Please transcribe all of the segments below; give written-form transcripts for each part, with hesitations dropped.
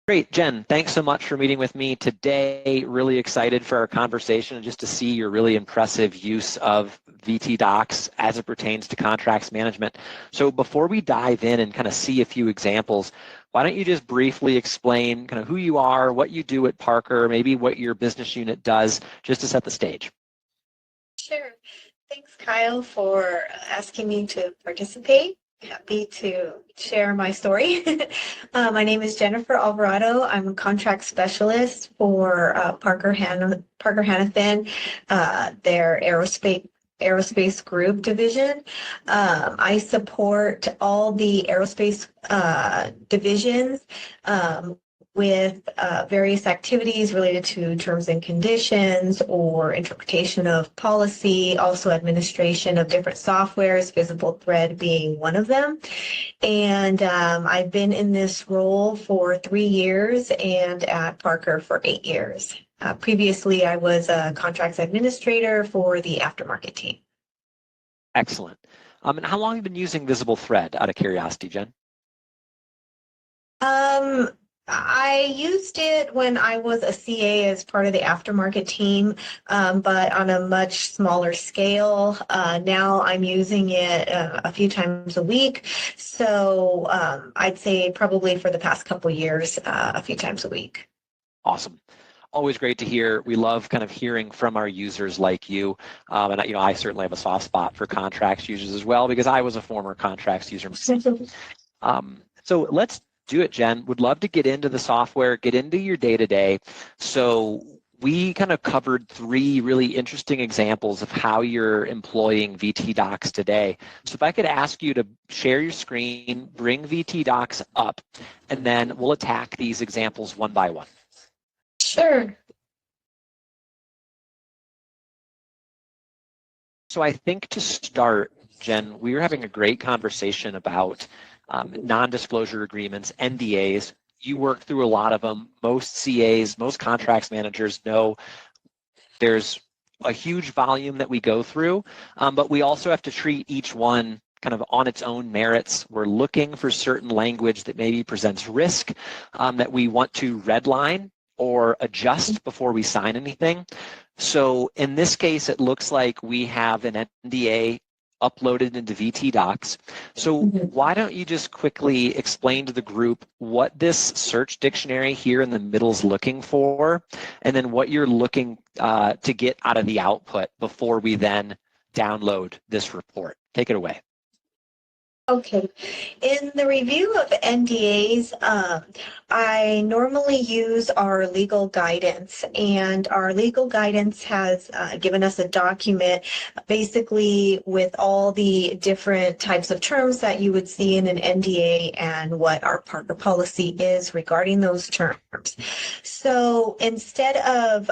Great, Jen, thanks so much for meeting with me today. Really excited for our conversation and just to see your really impressive use of VT Docs as it pertains to contracts management. So before we dive in and kind of see a few examples, why don't you just briefly explain kind of who you are, what you do at Parker, maybe what your business unit does, just to set the stage. Sure. Thanks, Kyle, for asking me to participate. Happy to share my story. My name is Jennifer Alvarado. I'm a contract specialist for Parker Hannifin, their aerospace group division. I support all the aerospace divisions with various activities related to terms and conditions or interpretation of policy, also administration of different softwares, Visible Thread being one of them. And I've been in this role for 3 years and at Parker for 8 years. Previously, I was a contracts administrator for the aftermarket team. Excellent. And how long have you been using Visible Thread, out of curiosity, Jen? I used it when I was a CA as part of the aftermarket team, but on a much smaller scale. Now I'm using it a few times a week. So I'd say probably for the past couple years, a few times a week. Awesome. Always great to hear. We love kind of hearing from our users like you. And I certainly have a soft spot for contracts users as well, because I was a former contracts user myself. So let's do it, Jen. Would love to get into the software, get into your day-to-day. So we kind of covered 3 really interesting examples of how you're employing VT Docs today. So if I could ask you to share your screen, bring VT Docs up, and then we'll attack these examples one by one. Sure. So I think to start, Jen, we were having a great conversation about non-disclosure agreements, NDAs. You work through a lot of them. Most CAs, most contracts managers know there's a huge volume that we go through, but we also have to treat each one kind of on its own merits. We're looking for certain language that maybe presents risk that we want to redline or adjust before we sign anything. So in this case, it looks like we have an NDA uploaded into VT Docs. So why don't you just quickly explain to the group what this search dictionary here in the middle is looking for, and then what you're looking to get out of the output before we then download this report. Take it away. Okay. In the review of NDAs, I normally use our legal guidance, and our legal guidance has given us a document basically with all the different types of terms that you would see in an NDA and what our Parker policy is regarding those terms. So instead of,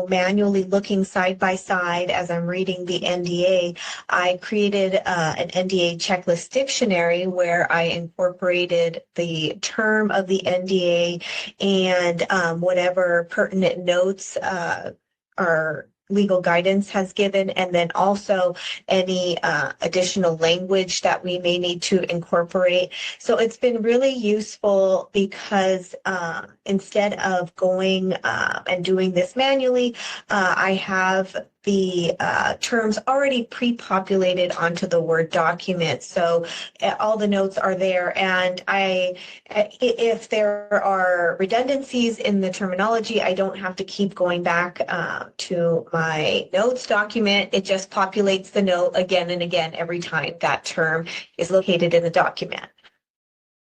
manually looking side by side as I'm reading the NDA, I created an NDA checklist dictionary where I incorporated the term of the NDA and whatever pertinent notes our legal guidance has given, and then also any additional language that we may need to incorporate. So it's been really useful because instead of going and doing this manually, I have the terms already pre-populated onto the Word document. So all the notes are there. And if there are redundancies in the terminology, I don't have to keep going back to my notes document. It just populates the note again and again every time that term is located in the document.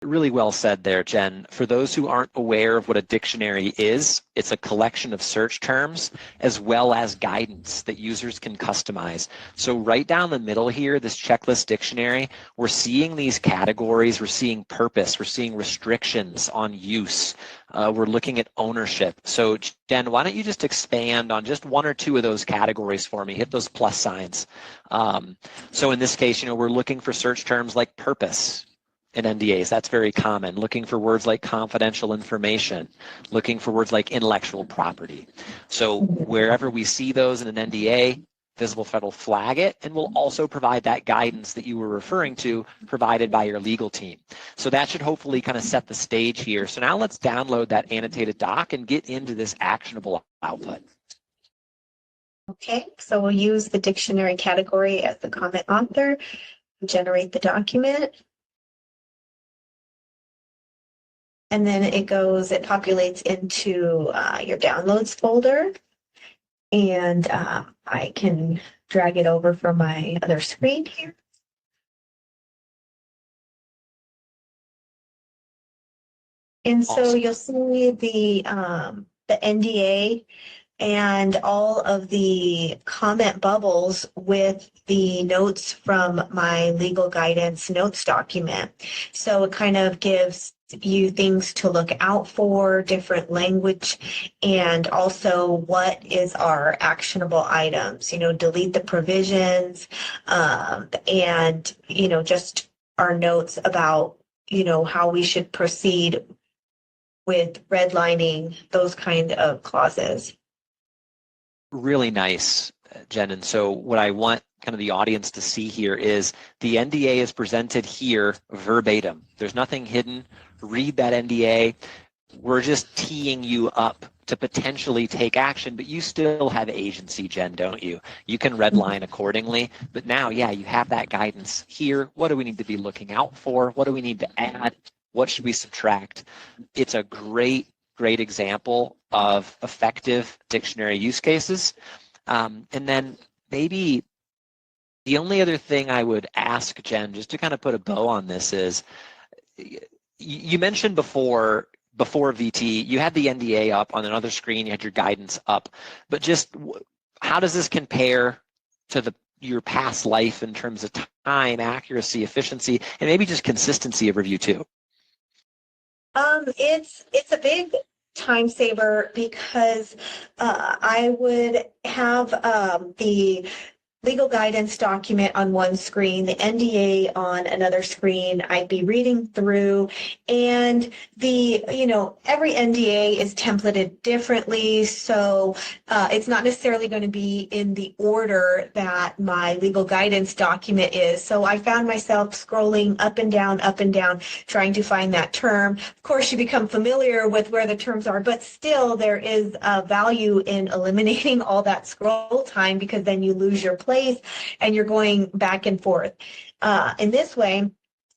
Really well said there, Jen. For those who aren't aware of what a dictionary is, it's a collection of search terms as well as guidance that users can customize. So right down the middle here, this checklist dictionary, we're seeing these categories, we're seeing purpose, we're seeing restrictions on use, we're looking at ownership. So Jen, why don't you just expand on just 1 or 2 of those categories for me, hit those plus signs. So in this case, we're looking for search terms like purpose. In NDAs, that's very common. Looking for words like confidential information, looking for words like intellectual property. So wherever we see those in an NDA, visible threat will flag it, and will also provide that guidance that you were referring to provided by your legal team. So that should hopefully kind of set the stage here. So now let's download that annotated doc and get into this actionable output. Okay, so we'll use the dictionary category as the comment author, generate the document. And then it populates into your downloads folder. And I can drag it over from my other screen here. And so Awesome. you'll see the NDA and all of the comment bubbles with the notes from my legal guidance notes document. So it kind of gives you things to look out for, different language, and also what is our actionable items, delete the provisions, and, just our notes about, how we should proceed with redlining, those kind of clauses. Really nice, Jen. And so what I want kind of the audience to see here is the NDA is presented here verbatim. There's nothing hidden. Read that NDA. We're just teeing you up to potentially take action, but you still have agency, Jen, don't you? You can redline accordingly, but now, yeah, you have that guidance here. What do we need to be looking out for? What do we need to add? What should we subtract? It's a great example of effective dictionary use cases. And then maybe the only other thing I would ask, Jen, just to kind of put a bow on this is, you mentioned before VT, you had the NDA up on another screen, you had your guidance up, but just how does this compare to your past life in terms of time, accuracy, efficiency, and maybe just consistency of review too? It's a big time saver because I would have the legal guidance document on one screen, the NDA on another screen. I'd be reading through, and every NDA is templated differently, so it's not necessarily going to be in the order that my legal guidance document is. So I found myself scrolling up and down, trying to find that term. Of course, you become familiar with where the terms are, but still there is a value in eliminating all that scroll time, because then you lose your place and you're going back and forth. In this way,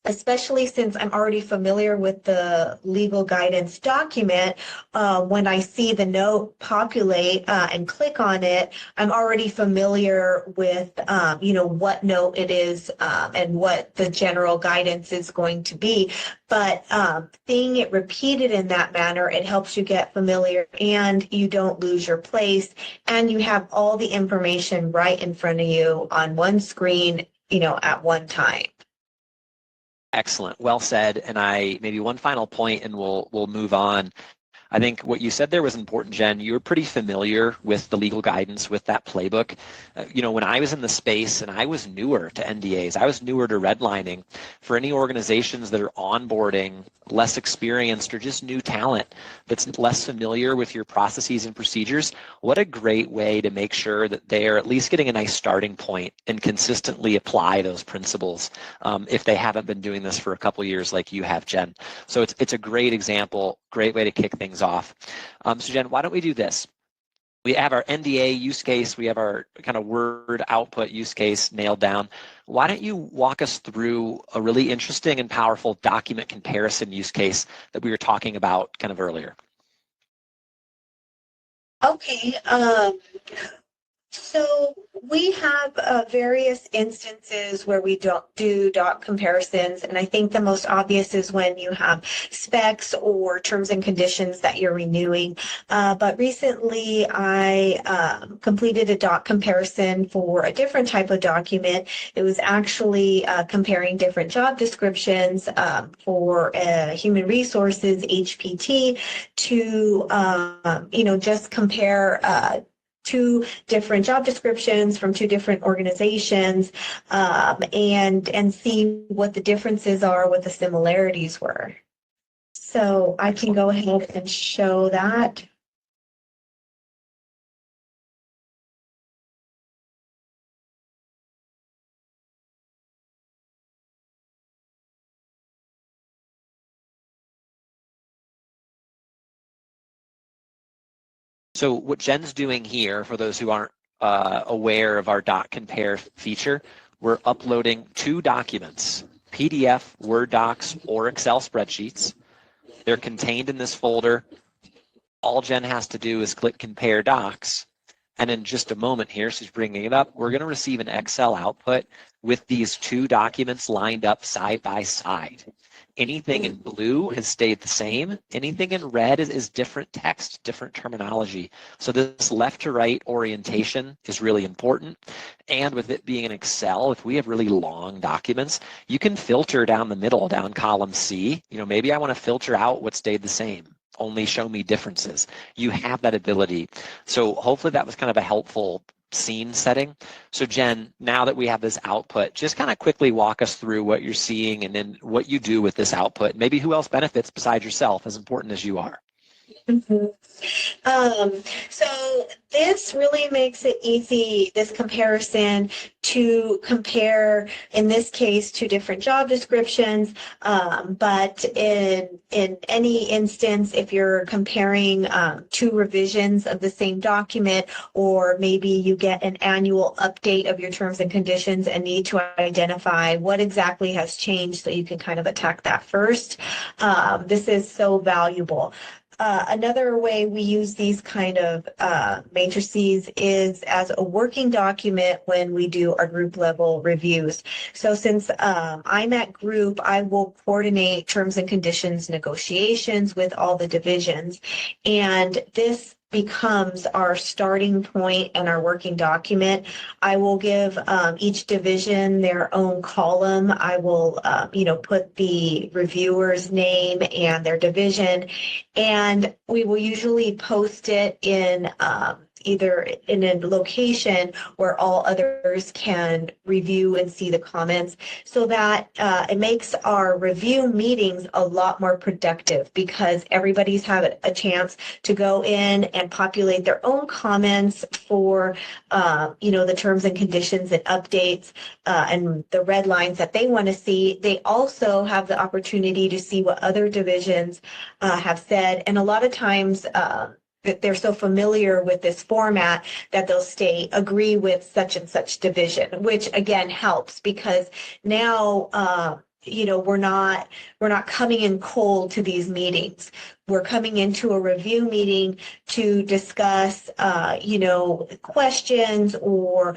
especially since I'm already familiar with the legal guidance document, when I see the note populate and click on it, I'm already familiar with, what note it is and what the general guidance is going to be. But seeing it repeated in that manner, it helps you get familiar and you don't lose your place, and you have all the information right in front of you on one screen, at one time. Excellent. Well said. And maybe one final point and we'll move on. I think what you said there was important, Jen. You were pretty familiar with the legal guidance, with that playbook. When I was in the space and I was newer to NDAs, I was newer to redlining, for any organizations that are onboarding less experienced or just new talent that's less familiar with your processes and procedures, what a great way to make sure that they're at least getting a nice starting point and consistently apply those principles if they haven't been doing this for a couple of years like you have, Jen. So it's a great example, great way to kick things off. So Jen, why don't we do this? We have our NDA use case, we have our kind of word output use case nailed down. Why don't you walk us through a really interesting and powerful document comparison use case that we were talking about kind of earlier? Okay. So we have various instances where we do doc comparisons, and I think the most obvious is when you have specs or terms and conditions that you're renewing. But recently I completed a doc comparison for a different type of document. It was actually comparing different job descriptions for human resources, HPT, to just compare two different job descriptions from two different organizations, and see what the differences are, what the similarities were. So I can go ahead and show that. So what Jen's doing here, for those who aren't aware of our dot compare feature, we're uploading 2 documents, PDF, Word docs, or Excel spreadsheets. They're contained in this folder. All Jen has to do is click compare docs. And in just a moment here, she's bringing it up, we're going to receive an Excel output with these 2 documents lined up side by side. Anything in blue has stayed the same. Anything in red is different text, different terminology. So this left to right orientation is really important. And with it being in Excel, if we have really long documents, you can filter down the middle, down column C. Maybe I want to filter out what stayed the same. Only show me differences. You have that ability. So hopefully that was kind of a helpful scene setting. So Jen, now that we have this output, just kind of quickly walk us through what you're seeing and then what you do with this output. Maybe who else benefits besides yourself, as important as you are. Mm-hmm. So this really makes it easy, this comparison, to compare, in this case, 2 different job descriptions. But in any instance, if you're comparing 2 revisions of the same document, or maybe you get an annual update of your terms and conditions and need to identify what exactly has changed so you can kind of attack that first, this is so valuable. Another way we use these kind of matrices is as a working document when we do our group level reviews. So since I'm at group, I will coordinate terms and conditions negotiations with all the divisions. And this becomes our starting point and our working document. I will give each division their own column. I will, put the reviewer's name and their division, and we will usually post it in either in a location where all others can review and see the comments, so that it makes our review meetings a lot more productive, because everybody's had a chance to go in and populate their own comments for the terms and conditions and updates and the red lines that they want to see. They also have the opportunity to see what other divisions have said, and a lot of times that they're so familiar with this format that they'll agree with such and such division, which again helps, because now we're not coming in cold to these meetings. We're coming into a review meeting to discuss questions, or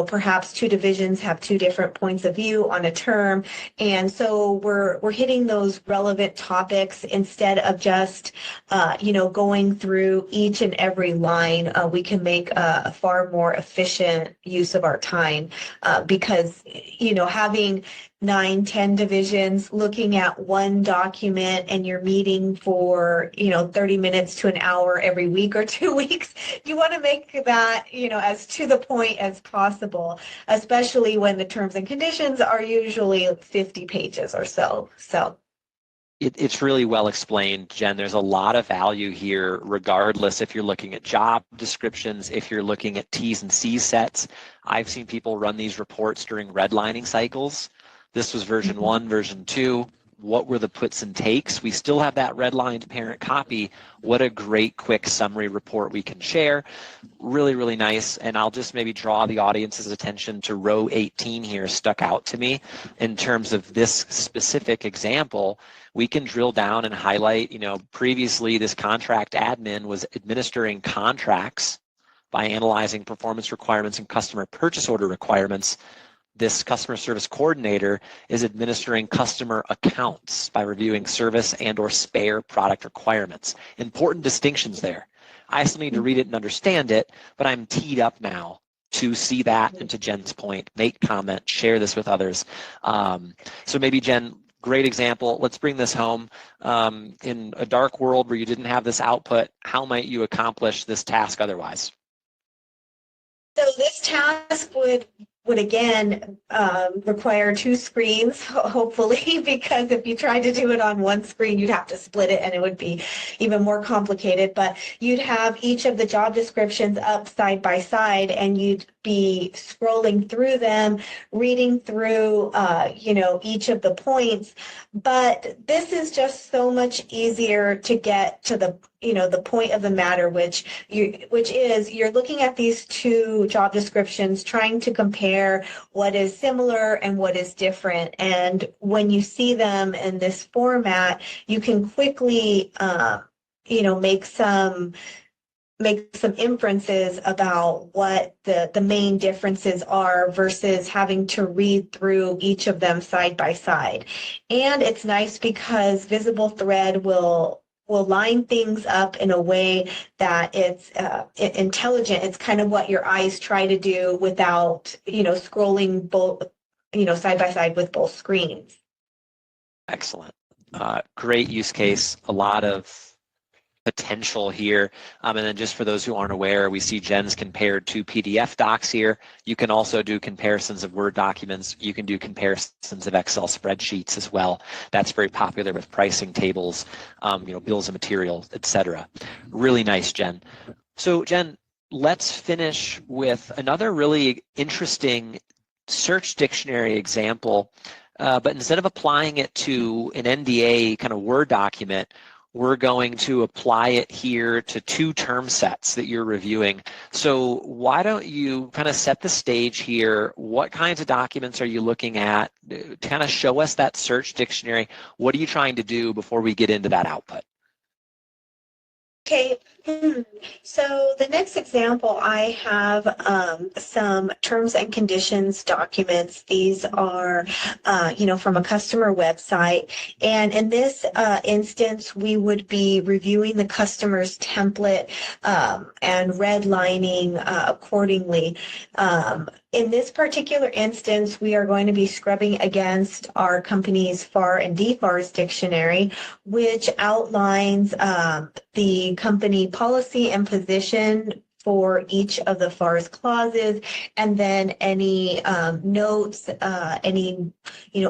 perhaps 2 divisions have 2 different points of view on a term. And so we're hitting those relevant topics instead of just, going through each and every line. We can make a far more efficient use of our time because, having 9-10 divisions looking at one document, and you're meeting for 30 minutes to an hour every week or 2 weeks, you want to make that as to the point as possible, especially when the terms and conditions are usually 50 pages or so. It's really well explained, Jen. There's a lot of value here, regardless if you're looking at job descriptions, if you're looking at T's and C's sets. I've seen people run these reports during redlining cycles. This was version 1, version 2. What were the puts and takes? We still have that redlined parent copy. What a great quick summary report we can share. Really, really nice. And I'll just maybe draw the audience's attention to row 18 here, stuck out to me in terms of this specific example. We can drill down and highlight, previously this contract admin was administering contracts by analyzing performance requirements and customer purchase order requirements. This customer service coordinator is administering customer accounts by reviewing service and or spare product requirements. Important distinctions there. I still need to read it and understand it, but I'm teed up now to see that, and to Jen's point, make comment, share this with others. So maybe Jen, great example. Let's bring this home. In a dark world where you didn't have this output, how might you accomplish this task otherwise? So this task would again require 2 screens, hopefully, because if you tried to do it on one screen, you'd have to split it and it would be even more complicated. But you'd have each of the job descriptions up side by side, and you'd be scrolling through them, reading through, each of the points. But this is just so much easier to get to the the point of the matter, which is you're looking at these two job descriptions, trying to compare what is similar and what is different. And when you see them in this format, you can quickly, make some inferences about what the main differences are versus having to read through each of them side by side. And it's nice because Visible Thread will line things up in a way that it's intelligent. It's kind of what your eyes try to do without, scrolling both, side by side with both screens. Excellent. Great use case. A lot of potential here. And then just for those who aren't aware, we see Jen's compared to PDF docs here. You can also do comparisons of Word documents. You can do comparisons of Excel spreadsheets as well. That's very popular with pricing tables, bills of materials, etc. Really nice, Jen. So Jen, let's finish with another really interesting search dictionary example, but instead of applying it to an NDA kind of Word document, we're going to apply it here to two term sets that you're reviewing. So why don't you kind of set the stage here? What kinds of documents are you looking at? To kind of show us that search dictionary. What are you trying to do before we get into that output? Okay, so the next example, I have some terms and conditions documents. These are, from a customer website. And in this instance, we would be reviewing the customer's template and redlining accordingly. In this particular instance, we are going to be scrubbing against our company's FAR and DFARS dictionary, which outlines the company policy and position for each of the FARS clauses, and then any notes, any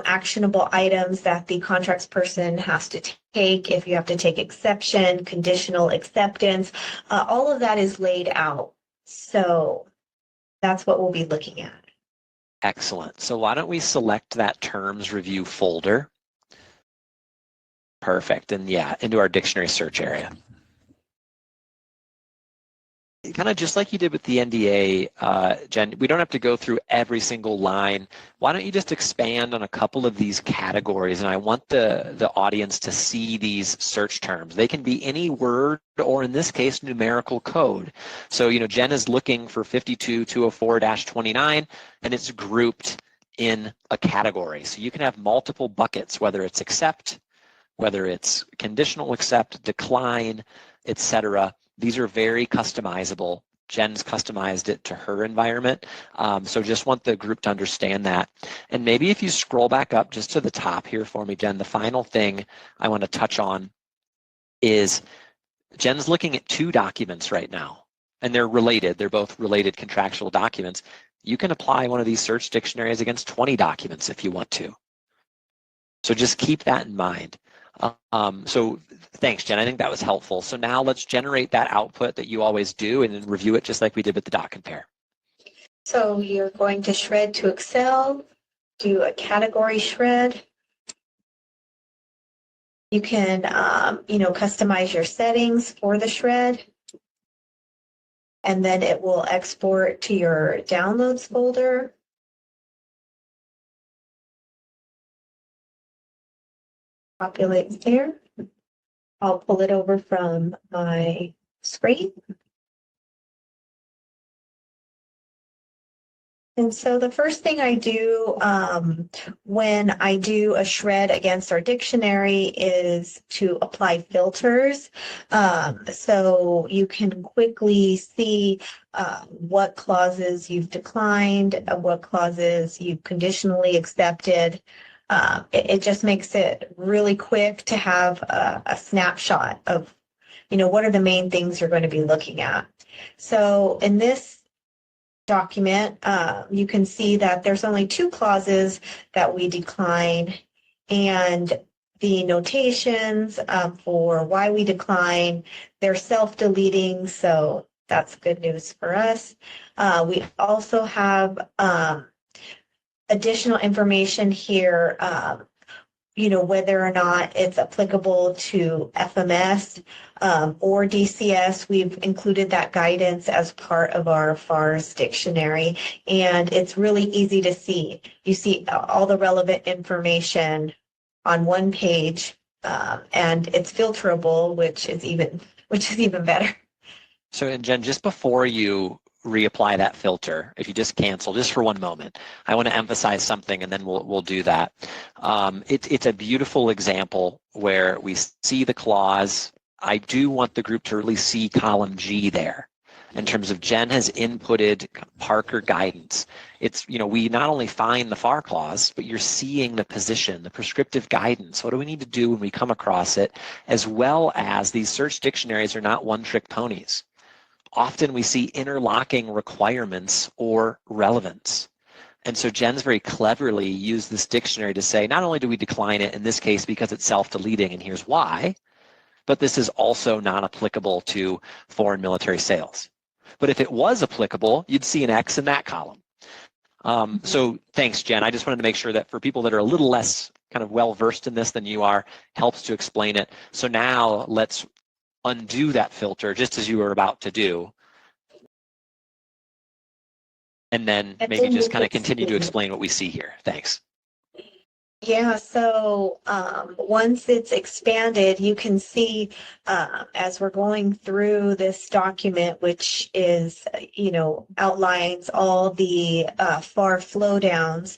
actionable items that the contracts person has to take, if you have to take exception, conditional acceptance, all of that is laid out. So that's what we'll be looking at. Excellent. So why don't we select that terms review folder? Perfect. And yeah, into our dictionary search area. Kind of just like you did with the NDA, Jen, we don't have to go through every single line. Why don't you just expand on a couple of these categories? And I want the audience to see these search terms. They can be any word or, in this case, numerical code. So, Jen is looking for 52204-29, and it's grouped in a category. So you can have multiple buckets, whether it's accept, whether it's conditional accept, decline, etc. These are very customizable. Jen's customized it to her environment. So just want the group to understand that. And maybe if you scroll back up just to the top here for me, Jen, the final thing I want to touch on is Jen's looking at two documents right now, and they're related. They're both related contractual documents. You can apply one of these search dictionaries against 20 documents if you want to. So just keep that in mind. So thanks, Jen. I think that was helpful. So now let's generate that output that you always do and then review it just like we did with the dot compare. So you're going to shred to Excel, do a category shred. You can, customize your settings for the shred. And then it will export to your downloads folder. Populates there. I'll pull it over from my screen. And so the first thing I do when I do a shred against our dictionary is to apply filters. So you can quickly see what clauses you've declined, what clauses you've conditionally accepted. It just makes it really quick to have a snapshot of, what are the main things you're going to be looking at. So in this document, you can see that there's only two clauses that we decline, and the notations for why we decline, they're self-deleting, so that's good news for us. We also have additional information here, whether or not it's applicable to FMS. or DCS. We've included that guidance as part of our FARS dictionary, and it's really easy to see. You see all the relevant information on one page, and it's filterable, which is even better. So, and Jen, just before you reapply that filter, if you just cancel just for one moment, I want to emphasize something, and then we'll do that. It's a beautiful example where we see the clause. I do want the group to really see column G there in terms of Jen has inputted Parker guidance. It's, we not only find the FAR clause, but you're seeing the position, the prescriptive guidance. What do we need to do when we come across it? As well as these search dictionaries are not one-trick ponies. Often we see interlocking requirements or relevance. And so Jen's very cleverly used this dictionary to say, not only do we decline it in this case because it's self-deleting, and here's why, but this is also not applicable to foreign military sales. But if it was applicable, you'd see an X in that column. So thanks, Jen. I just wanted to make sure that for people that are a little less kind of well-versed in this than you are, helps to explain it. So now let's undo that filter just as you were about to do. And then maybe just kind of continue to explain what we see here. Thanks. Yeah, so once it's expanded, you can see as we're going through this document, which is, outlines all the FAR flow downs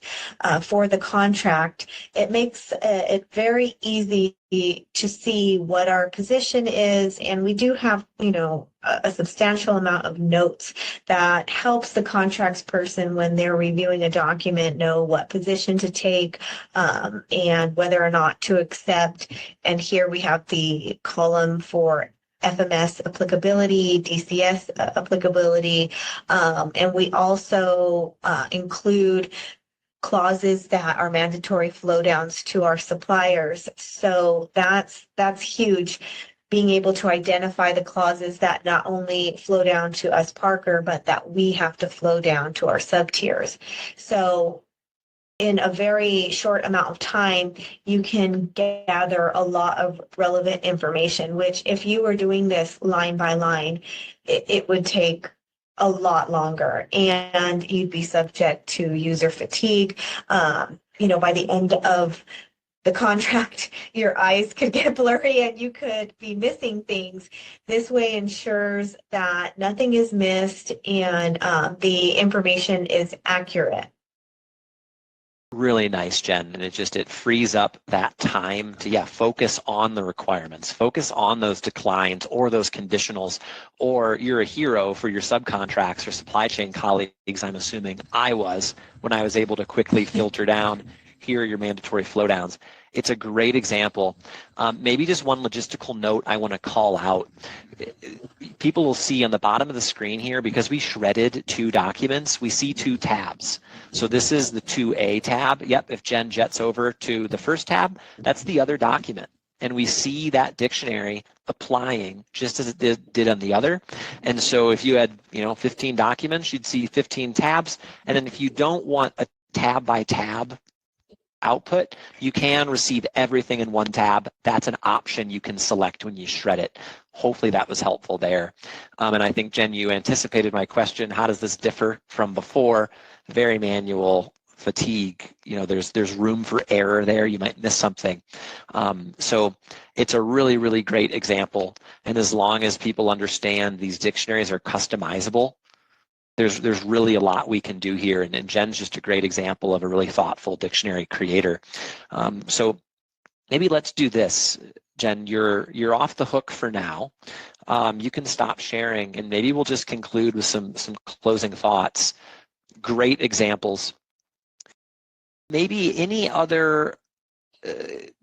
for the contract, it makes it very easy to see what our position is. And we do have, a substantial amount of notes that helps the contracts person when they're reviewing a document know what position to take and whether or not to accept. And here we have the column for FMS applicability, DCS applicability, and we also include clauses that are mandatory flow downs to our suppliers. So that's huge, being able to identify the clauses that not only flow down to us Parker, but that we have to flow down to our sub-tiers. So in a very short amount of time, you can gather a lot of relevant information, which if you were doing this line by line, it would take a lot longer, and you'd be subject to user fatigue. By the end of the contract, your eyes could get blurry and you could be missing things. This way ensures that nothing is missed and the information is accurate. Really nice, Jen, and it frees up that time to focus on the requirements, focus on those declines or those conditionals, or you're a hero for your subcontracts or supply chain colleagues. I'm assuming I was when I was able to quickly filter down. Here are your mandatory flow downs. It's a great example. Maybe just one logistical note I want to call out. People will see on the bottom of the screen here, because we shredded two documents, we see two tabs. So this is the 2A tab. Yep, if Jen jets over to the first tab, that's the other document. And we see that dictionary applying just as it did on the other. And so if you had 15 documents, you'd see 15 tabs. And then if you don't want a tab by tab output, you can receive everything in one tab. That's an option you can select when you shred it. Hopefully that was helpful there. And I think, Jen, you anticipated my question. How does this differ from before? Very manual, fatigue. There's room for error there. You might miss something. So it's a really, really great example. And as long as people understand these dictionaries are customizable, there's really a lot we can do here, and Jen's just a great example of a really thoughtful dictionary creator. So maybe let's do this. Jen, you're off the hook for now. You can stop sharing, and maybe we'll just conclude with some closing thoughts. Great examples. Maybe any other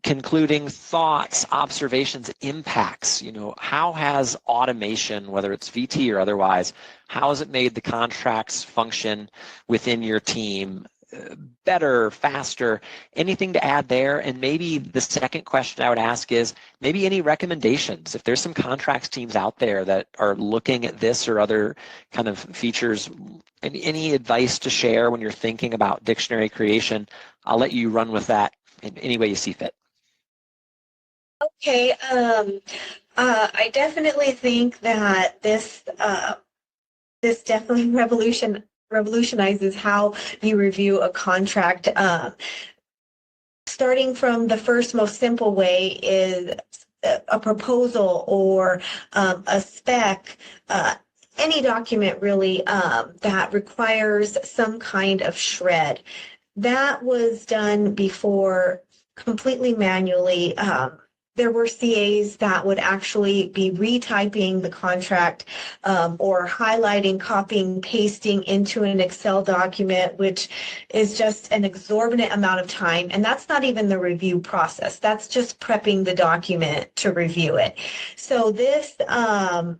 concluding thoughts, observations, impacts. How has automation, whether it's VT or otherwise, how has it made the contracts function within your team better, faster? Anything to add there? And maybe the second question I would ask is maybe any recommendations. If there's some contracts teams out there that are looking at this or other kind of features, any advice to share when you're thinking about dictionary creation, I'll let you run with that in any way you see fit. Okay, I definitely think that this definitely revolutionizes how you review a contract. Starting from the first most simple way is a proposal or a spec. Any document really that requires some kind of shred. That was done before completely manually. There were CAs that would actually be retyping the contract or highlighting, copying, pasting into an Excel document, which is just an exorbitant amount of time. And that's not even the review process. That's just prepping the document to review it. So this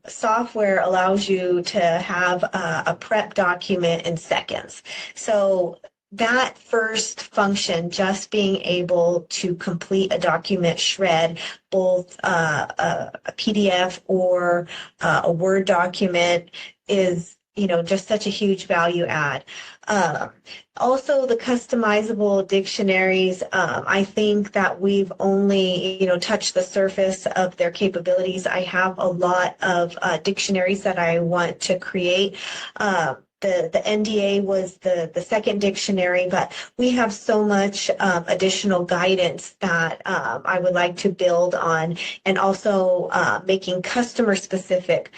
software allows you to have a prep document in seconds. So that first function, just being able to complete a document shred, both a PDF or a Word document, is just such a huge value add. Also, the customizable dictionaries, I think that we've only touched the surface of their capabilities. I have a lot of dictionaries that I want to create. The NDA was the second dictionary, but we have so much additional guidance that I would like to build on, and also making customer specific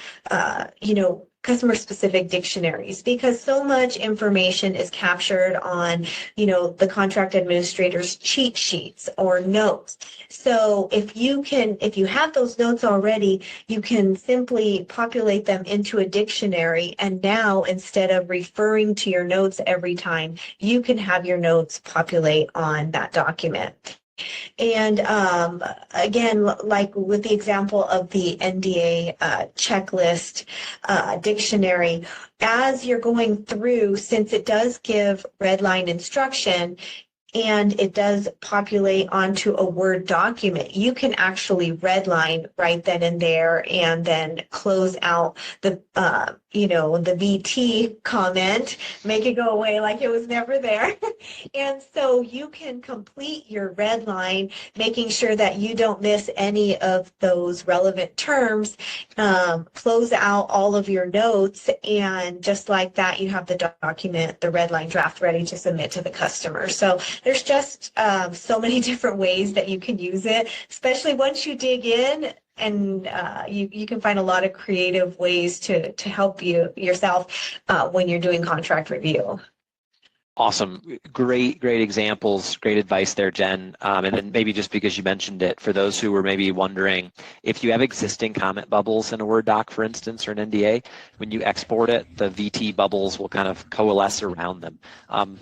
dictionaries, because so much information is captured on the contract administrator's cheat sheets or notes. So if you have those notes already, you can simply populate them into a dictionary, and now instead of referring to your notes every time, you can have your notes populate on that document. And again, like with the example of the NDA checklist dictionary, as you're going through, since it does give redline instruction, and it does populate onto a Word document, you can actually redline right then and there, and then close out the the VT comment, make it go away like it was never there. And so you can complete your red line, making sure that you don't miss any of those relevant terms, close out all of your notes, and just like that, you have the document, the red line draft, ready to submit to the customer. So there's just so many different ways that you can use it, especially once you dig in, and you can find a lot of creative ways to help yourself when you're doing contract review. Awesome. Great examples, great advice there, Jen. And then maybe just because you mentioned it, for those who were maybe wondering, if you have existing comment bubbles in a Word doc, for instance, or an NDA, when you export it, the VT bubbles will kind of coalesce around them.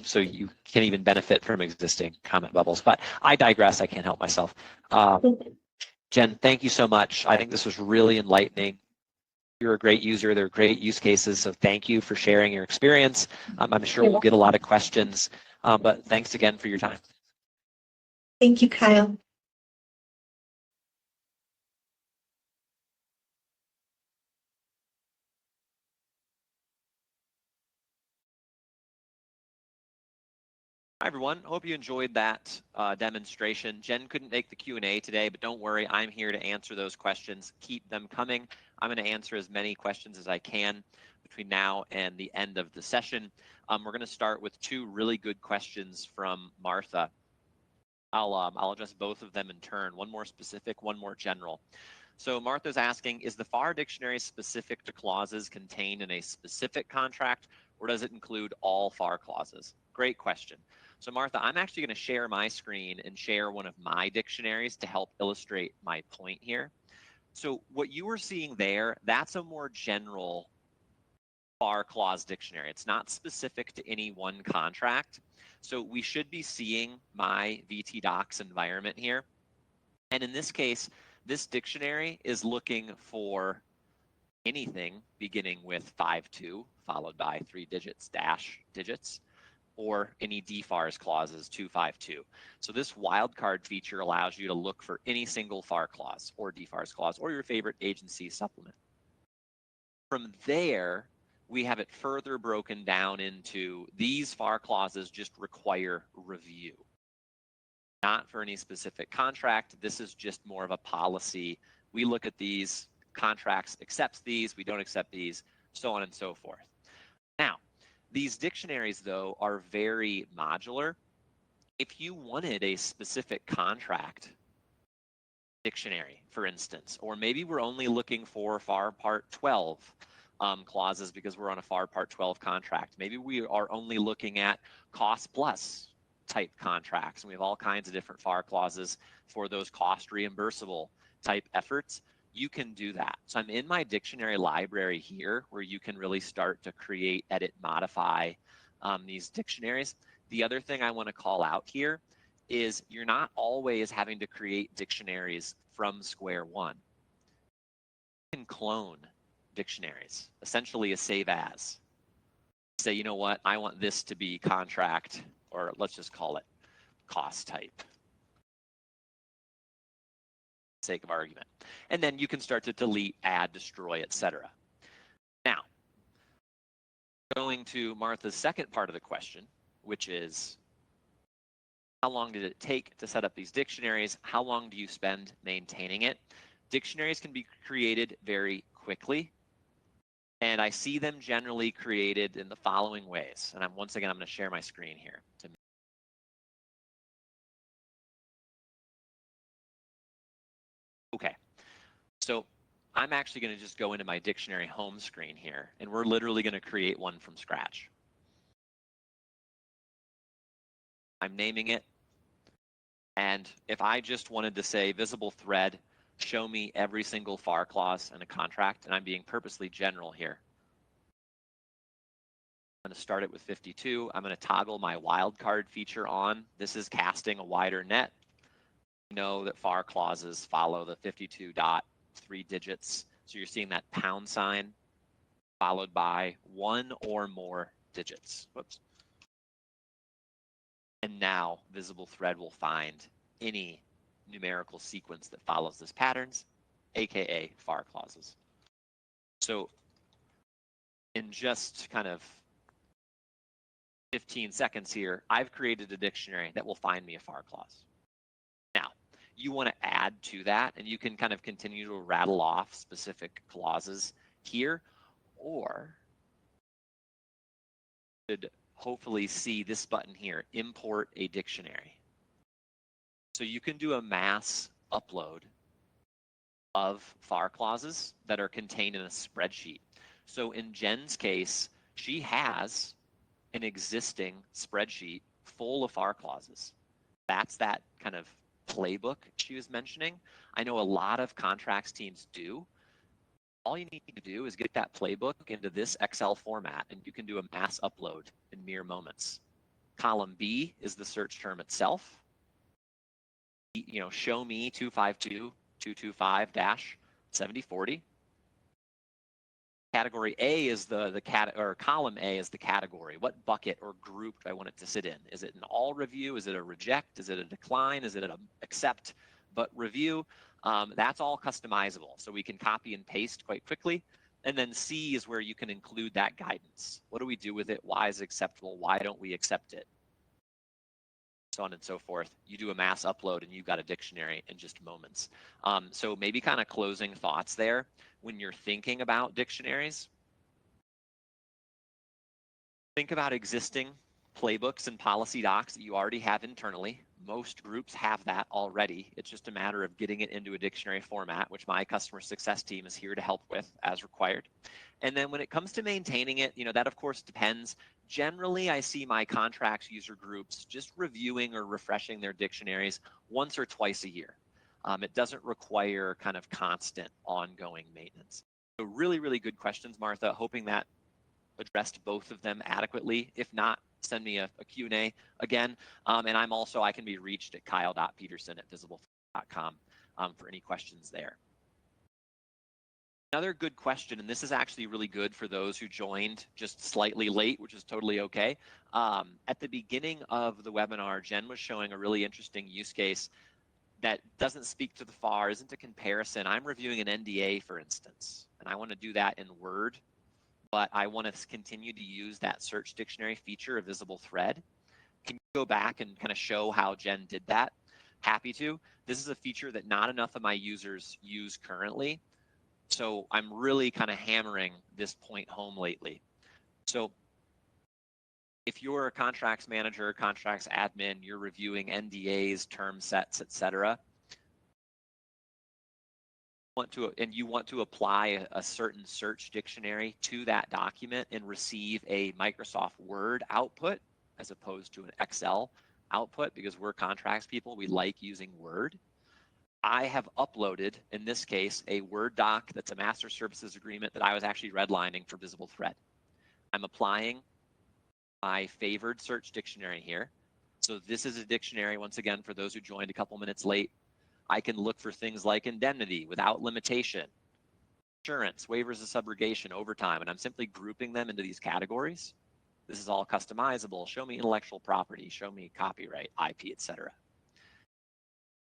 So you can even benefit from existing comment bubbles. But I digress. I can't help myself. Jen, thank you so much. I think this was really enlightening. You're a great user. There are great use cases, so thank you for sharing your experience. I'm sure we'll get a lot of questions, but thanks again for your time. Thank you, Kyle. Hi, everyone. Hope you enjoyed that demonstration. Jen couldn't make the Q&A today, but don't worry. I'm here to answer those questions. Keep them coming. I'm going to answer as many questions as I can between now and the end of the session. We're going to start with two really good questions from Martha. I'll address both of them in turn, one more specific, one more general. So Martha's asking, is the FAR dictionary specific to clauses contained in a specific contract, or does it include all FAR clauses? Great question. So Martha, I'm actually going to share my screen and share one of my dictionaries to help illustrate my point here. So what you were seeing there, that's a more general FAR clause dictionary. It's not specific to any one contract. So we should be seeing my VT Docs environment here. And in this case, this dictionary is looking for anything beginning with 5.2 followed by 3 digits, dash digits, or any DFARS clauses 252. So this wildcard feature allows you to look for any single FAR clause or DFARS clause or your favorite agency supplement. From there, we have it further broken down into these FAR clauses just require review. Not for any specific contract. This is just more of a policy we look at these, contracts accepts these, we don't accept these, so on and so forth. Now, these dictionaries, though, are very modular. If you wanted a specific contract dictionary, for instance, or maybe we're only looking for FAR Part 12 clauses because we're on a FAR Part 12 contract. Maybe we are only looking at cost plus type contracts, and we have all kinds of different FAR clauses for those cost reimbursable type efforts. You can do that. So I'm in my dictionary library here where you can really start to create, edit, modify these dictionaries. The other thing I want to call out here is you're not always having to create dictionaries from square one. You can clone dictionaries, essentially a save as. Say, you know what, I want this to be contract, or let's just call it cost type, sake of argument. And then you can start to delete, add, destroy, etc. Now, going to Martha's second part of the question, which is how long did it take to set up these dictionaries? How long do you spend maintaining it? Dictionaries can be created very quickly, and I see them generally created in the following ways. And once again, I'm going to share my screen here. Okay, so I'm actually going to just go into my dictionary home screen here, and we're literally going to create one from scratch. I'm naming it, and if I just wanted to say visible thread, show me every single FAR clause in a contract, and I'm being purposely general here. I'm going to start it with 52. I'm going to toggle my wildcard feature on. This is casting a wider net. You know that FAR clauses follow the 52 dot 3 digits. So you're seeing that pound sign followed by one or more digits. Whoops. And now visible thread will find any numerical sequence that follows this patterns, aka FAR clauses. So in just kind of 15 seconds here, I've created a dictionary that will find me a FAR clause. Now, you want to add to that, and you can kind of continue to rattle off specific clauses here, or you should hopefully see this button here, import a dictionary. So you can do a mass upload of FAR clauses that are contained in a spreadsheet. So in Jen's case, she has an existing spreadsheet full of FAR clauses. That's that kind of playbook she was mentioning. I know a lot of contracts teams do. All you need to do is get that playbook into this Excel format, and you can do a mass upload in mere moments. Column B is the search term itself. You know, show me 252.225-7040. Category A is column A is the category. What bucket or group do I want it to sit in? Is it an all review? Is it a reject? Is it a decline? Is it an accept but review? That's all customizable, so we can copy and paste quite quickly. And then C is where you can include that guidance. What do we do with it? Why is it acceptable? Why don't we accept it? So on and so forth. You do a mass upload and you've got a dictionary in just moments. So maybe kind of closing thoughts there. When you're thinking about dictionaries, think about existing playbooks and policy docs that you already have internally. Most groups have that already. It's just a matter of getting it into a dictionary format, which my customer success team is here to help with as required. And then when it comes to maintaining it, you know, that of course depends. Generally, I see my contracts user groups just reviewing or refreshing their dictionaries once or twice a year. It doesn't require kind of constant ongoing maintenance. So really, really good questions, Martha. Hoping that addressed both of them adequately. If not, send me a Q&A again. And I can be reached at kyle.peterson@visible.com for any questions there. Another good question, and this is actually really good for those who joined just slightly late, which is totally okay. At the beginning of the webinar, Jen was showing a really interesting use case that doesn't speak to the FAR, isn't a comparison. I'm reviewing an NDA, for instance, and I want to do that in Word, but I want to continue to use that search dictionary feature of visible thread. Can you go back and kind of show how Jen did that? Happy to. This is a feature that not enough of my users use currently. So I'm really kind of hammering this point home lately. So if you're a contracts manager, contracts admin, you're reviewing NDAs, term sets, etc., you want to apply a certain search dictionary to that document and receive a Microsoft Word output as opposed to an Excel output, because we're contracts people, we like using Word. I have uploaded, in this case, a Word doc that's a master services agreement that I was actually redlining for Visible Thread. I'm applying my favored search dictionary here. So this is a dictionary, once again, for those who joined a couple minutes late. I can look for things like indemnity, without limitation, insurance, waivers of subrogation, overtime, and I'm simply grouping them into these categories. This is all customizable. Show me intellectual property, show me copyright, IP, etc.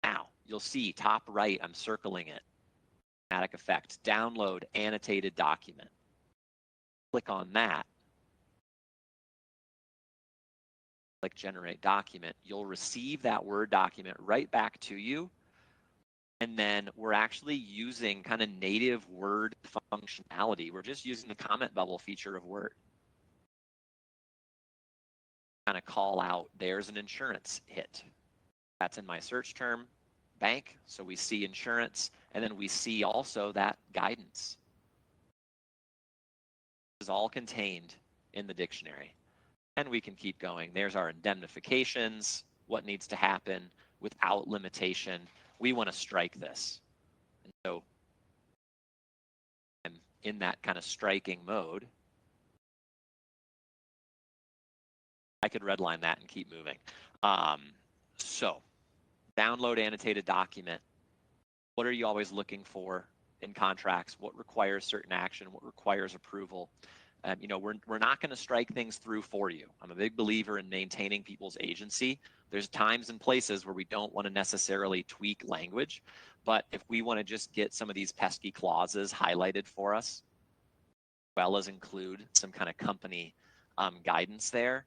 Now, you'll see top right, I'm circling it. Automatic effect, download annotated document. Click on that. Click generate document. You'll receive that Word document right back to you. And then we're actually using kind of native Word functionality. We're just using the comment bubble feature of Word. Kind of call out, there's an insurance hit. That's in my search term, bank. So we see insurance, and then we see also that guidance. This is all contained in the dictionary. And we can keep going. There's our indemnifications, what needs to happen without limitation. We want to strike this. And so I'm in that kind of striking mode. I could redline that and keep moving. So download annotated document. What are you always looking for in contracts? What requires certain action? What requires approval? You know, we're not going to strike things through for you. I'm a big believer in maintaining people's agency. There's times and places where we don't want to necessarily tweak language, but if we want to just get some of these pesky clauses highlighted for us, as well as include some kind of company guidance there,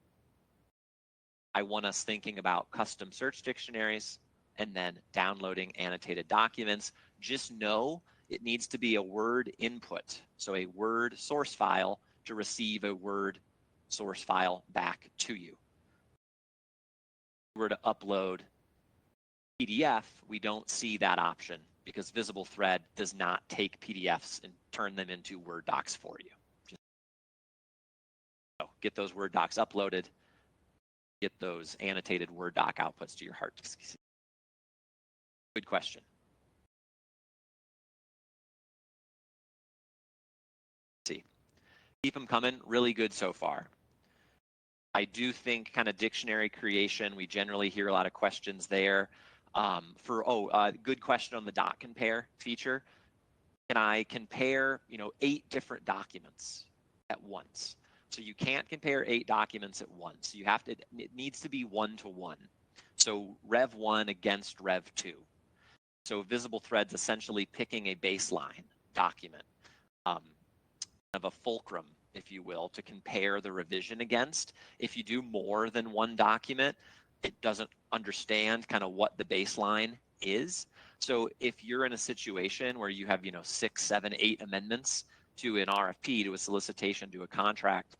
I want us thinking about custom search dictionaries and then downloading annotated documents. Just know it needs to be a Word input, so a Word source file to receive a Word source file back to you. If we were to upload PDF, we don't see that option because Visible Thread does not take PDFs and turn them into Word docs for you. So get those Word docs uploaded, get those annotated Word doc outputs to your hard disk. Good question. See, keep them coming. Really good so far. I do think kind of dictionary creation, we generally hear a lot of questions there. Good question on the dot compare feature. Can I compare, 8 different documents at once? So you can't compare 8 documents at once. You have to, it needs to be 1-to-1. So Rev 1 against Rev 2. So Visible Thread's essentially picking a baseline document, of a fulcrum, if you will, to compare the revision against. If you do more than one document, it doesn't understand kind of what the baseline is. So if you're in a situation where you have, 6, 7, 8 amendments to an RFP, to a solicitation, to a contract,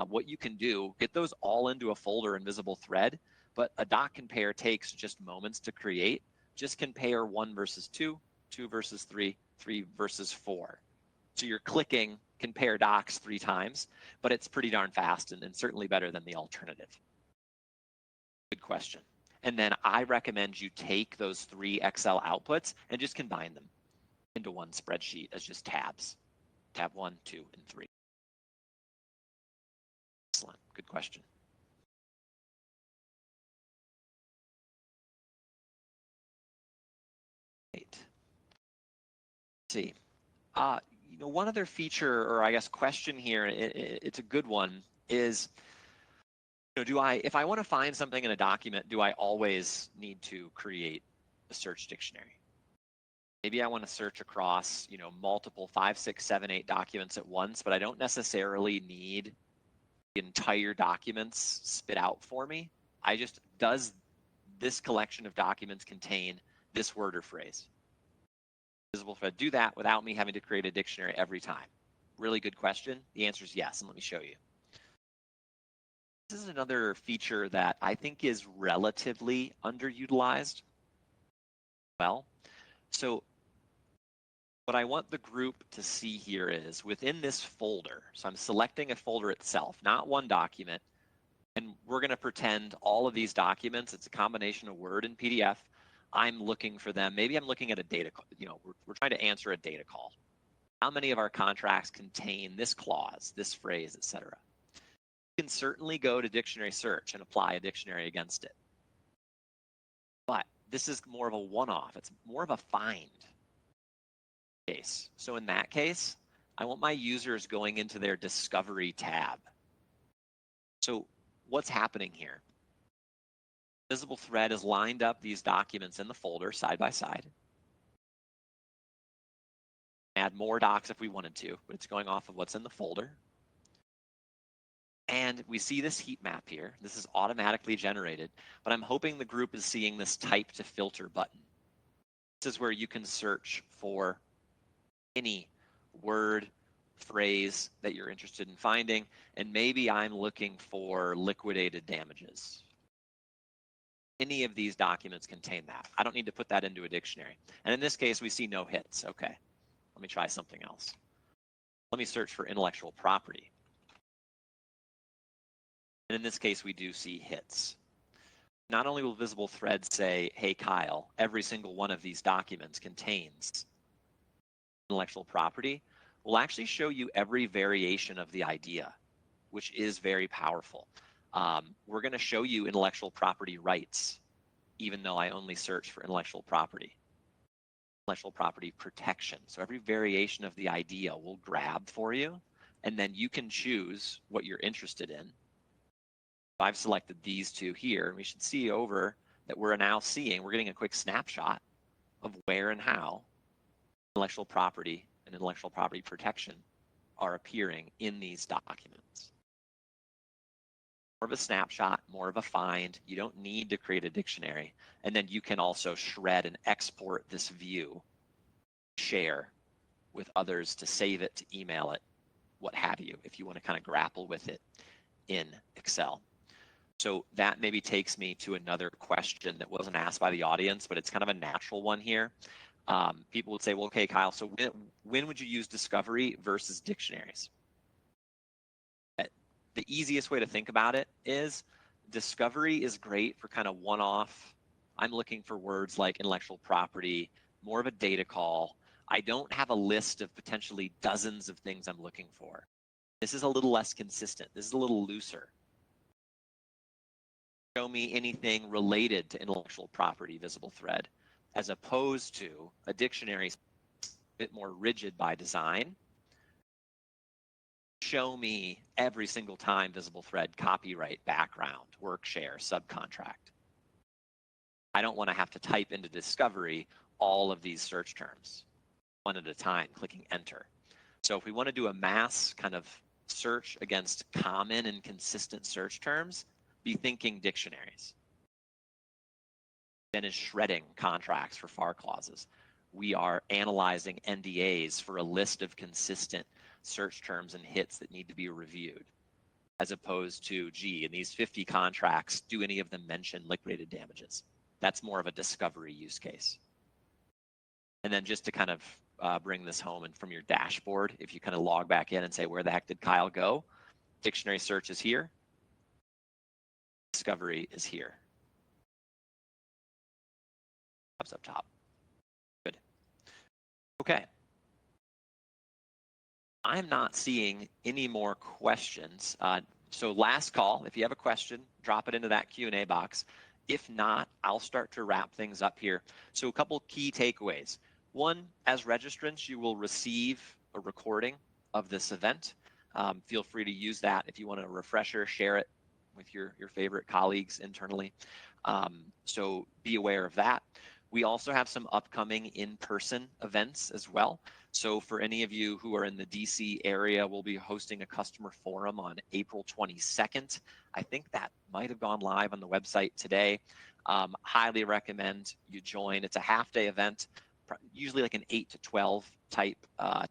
what you can do, get those all into a folder in Visible Thread, but a dot compare takes just moments to create. Just compare 1 versus 2, 2 versus 3, 3 versus 4. So you're clicking compare docs 3 times, but it's pretty darn fast and certainly better than the alternative. Good question. And then I recommend you take those 3 Excel outputs and just combine them into one spreadsheet as just tabs. Tab 1, 2, and 3. Excellent. Good question. Right. Let's see. One other feature, or I guess question here, it's a good one, is, if I want to find something in a document, do I always need to create a search dictionary? Maybe I want to search across, multiple 5, 6, 7, 8 documents at once, but I don't necessarily need the entire documents spit out for me. Does this collection of documents contain this word or phrase. Visible thread do that without me having to create a dictionary every time? Really good question. The answer is yes, and let me show you. This is another feature that I think is relatively underutilized. Well, so what I want the group to see here is within this folder, so I'm selecting a folder itself, not one document, and we're going to pretend all of these documents, it's a combination of Word and PDF. I'm looking for them. Maybe I'm looking at a data call. We're trying to answer a data call. How many of our contracts contain this clause, this phrase, etc.? You can certainly go to dictionary search and apply a dictionary against it. But this is more of a one-off. It's more of a find case. So in that case, I want my users going into their discovery tab. So what's happening here? Visible thread has lined up these documents in the folder side by side. Add more docs if we wanted to, but it's going off of what's in the folder. And we see this heat map here. This is automatically generated, but I'm hoping the group is seeing this type to filter button. This is where you can search for any word, phrase that you're interested in finding, and maybe I'm looking for liquidated damages. Any of these documents contain that. I don't need to put that into a dictionary. And in this case, we see no hits. Okay, let me try something else. Let me search for intellectual property. And in this case, we do see hits. Not only will Visible Thread say, hey, Kyle, every single one of these documents contains intellectual property, we'll actually show you every variation of the idea, which is very powerful. We're going to show you intellectual property rights, even though I only search for intellectual property. Intellectual property protection. So every variation of the idea we'll grab for you, and then you can choose what you're interested in. I've selected these two here, and we should see over that we're now seeing, we're getting a quick snapshot of where and how intellectual property and intellectual property protection are appearing in these documents. More of a snapshot, more of a find. You don't need to create a dictionary. And then you can also shred and export this view, share with others to save it, to email it, what have you, if you want to kind of grapple with it in Excel. So that maybe takes me to another question that wasn't asked by the audience, but it's kind of a natural one here. People would say, well, okay, Kyle, so when would you use discovery versus dictionaries? The easiest way to think about it is discovery is great for kind of one-off. I'm looking for words like intellectual property, more of a data call. I don't have a list of potentially dozens of things I'm looking for. This is a little less consistent. This is a little looser. Show me anything related to intellectual property, Visible Thread, as opposed to a dictionary a bit more rigid by design. Show me every single time Visible Thread, copyright, background, work share, subcontract. I don't want to have to type into discovery all of these search terms one at a time, clicking enter. So if we want to do a mass kind of search against common and consistent search terms, be thinking dictionaries. Then is shredding contracts for FAR clauses. We are analyzing NDAs for a list of consistent search terms and hits that need to be reviewed, as opposed to, gee, in these 50 contracts, do any of them mention liquidated damages? That's more of a discovery use case. And then just to kind of bring this home, and from your dashboard, if you kind of log back in and say, where the heck did Kyle go? Dictionary search is here. Discovery is here. Up top. Good. Okay. I'm not seeing any more questions. So last call, if you have a question, drop it into that Q&A box. If not, I'll start to wrap things up here. So a couple key takeaways. One, as registrants, you will receive a recording of this event. Feel free to use that if you want a refresher, share it with your favorite colleagues internally. So be aware of that. We also have some upcoming in-person events as well. So for any of you who are in the DC area, we'll be hosting a customer forum on April 22nd. I think that might have gone live on the website today. Highly recommend you join. It's a half-day event, usually like an 8 to 12 type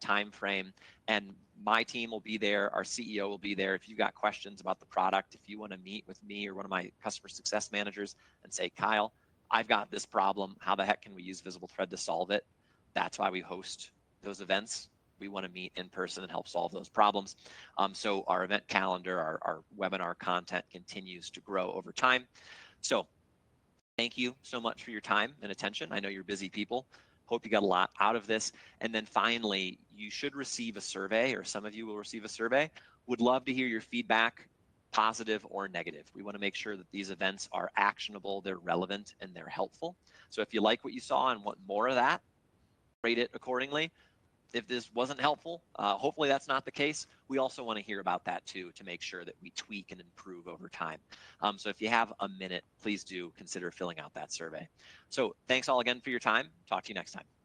time frame. And my team will be there. Our CEO will be there. If you've got questions about the product, if you want to meet with me or one of my customer success managers and say, Kyle, I've got this problem. How the heck can we use Visible Thread to solve it? That's why we host those events. We want to meet in person and help solve those problems. So our event calendar, our webinar content continues to grow over time. So thank you so much for your time and attention. I know you're busy people. Hope you got a lot out of this. And then finally, you should receive a survey, or some of you will receive a survey. Would love to hear your feedback, positive or negative. We want to make sure that these events are actionable, they're relevant, and they're helpful. So if you like what you saw and want more of that, rate it accordingly. If this wasn't helpful, hopefully that's not the case. We also want to hear about that too, to make sure that we tweak and improve over time. So if you have a minute, please do consider filling out that survey. So thanks all again for your time. Talk to you next time.